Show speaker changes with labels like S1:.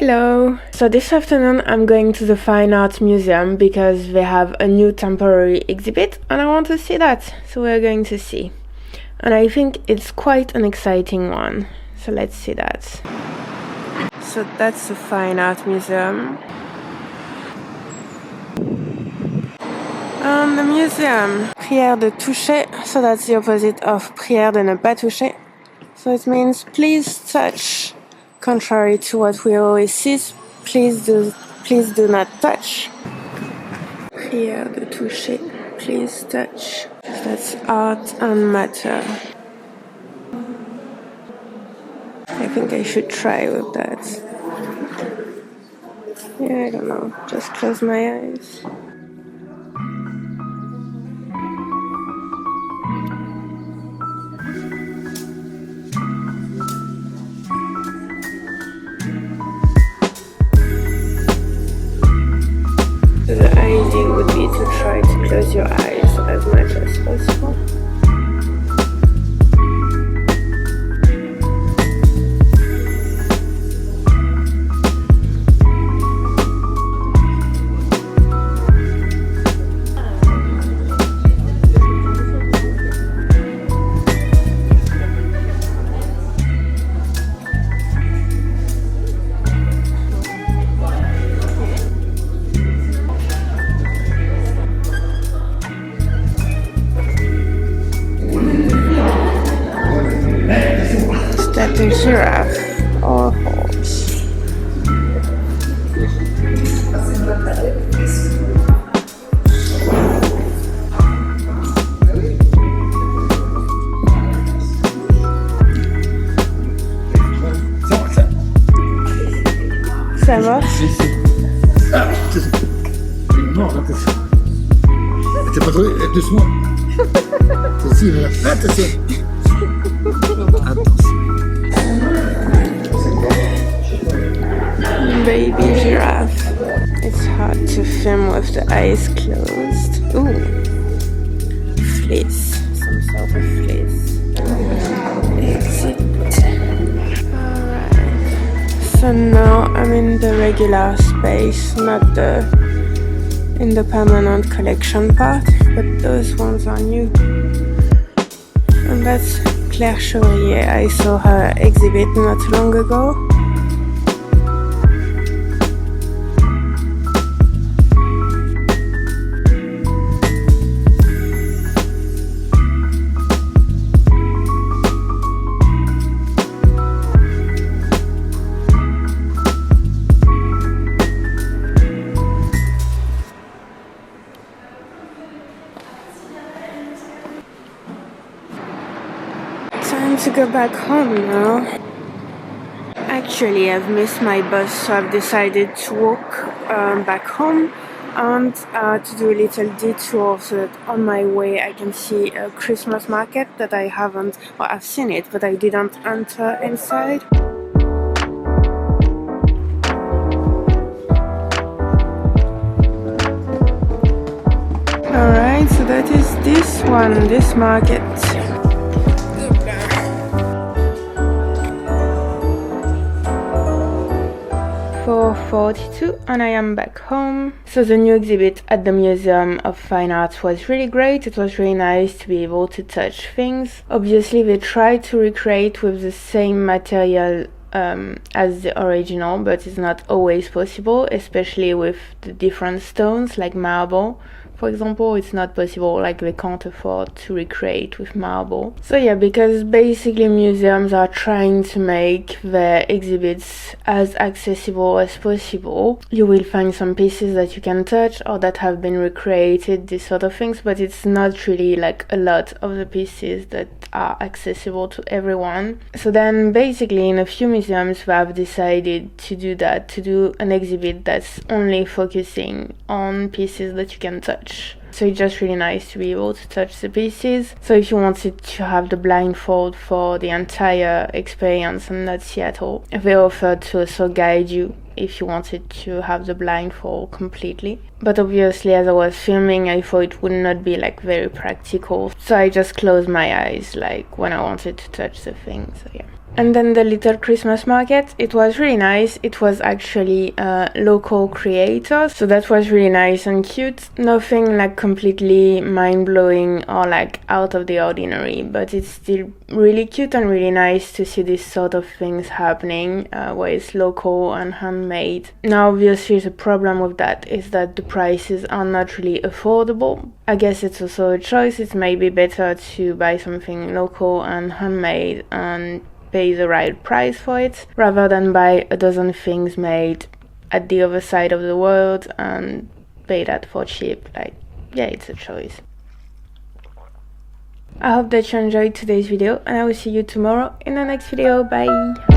S1: Hello! So this afternoon I'm going to the Fine Art Museum because they have a new temporary exhibit and I want to see that, so we're going to see. And I think it's quite an exciting one, so let's see that. So that's the Fine Art Museum. And the museum, prière de toucher, so that's the opposite of prière de ne pas toucher. So it means please touch. Contrary to what we always see, please do not touch. Prière de toucher, please touch. That's art and matter. I think I should try with that. Yeah, I don't know. Just close my eyes. The idea would be to try to close your eyes as much as possible. That's a giraffe or horse. Ça va?
S2: Ah, non, attention. C'est pas trop, doucement. Ceci, là. Attention.
S1: Baby giraffe. It's hard to film with the eyes closed. Ooh. Fleece. Some sort of fleece. Exit. Alright. So now I'm in the regular space, not in the permanent collection part, but those ones are new. And that's Claire Chevalier. I saw her exhibit not long ago. Time to go back home now. Actually, I've missed my bus, so I've decided to walk back home and to do a little detour so that on my way I can see a Christmas market that I haven't, well, I've seen it, but I didn't enter inside. Alright, so that is this one, this market. 4:42 and I am back home. So the new exhibit at the Museum of Fine Arts was really great. It was really nice to be able to touch things. Obviously they tried to recreate with the same material as the original, but it's not always possible, especially with the different stones like marble. For example, it's not possible, like they can't afford to recreate with marble. So yeah, because basically museums are trying to make their exhibits as accessible as possible. You will find some pieces that you can touch or that have been recreated, these sort of things, but it's not really like a lot of the pieces that are accessible to everyone. So then basically in a few museums we have decided to do that, to do an exhibit that's only focusing on pieces that you can touch. So it's just really nice to be able to touch the pieces. So if you wanted to have the blindfold for the entire experience and not see at all, they offered to also guide you if you wanted to have the blindfold completely. But obviously as I was filming I thought it would not be like very practical, so I just closed my eyes like when I wanted to touch the thing. So yeah. And then the little Christmas market, it was really nice. It was actually local creators, so that was really nice and cute. Nothing like completely mind-blowing or like out of the ordinary, but it's still really cute and really nice to see this sort of things happening where it's local and handmade. Now obviously the problem with that is that the prices are not really affordable. I guess it's also a choice. It may be better to buy something local and handmade and pay the right price for it, rather than buy a dozen things made at the other side of the world and pay that for cheap. Like, yeah, it's a choice. I hope that you enjoyed today's video, and I will see you tomorrow in the next video. Bye!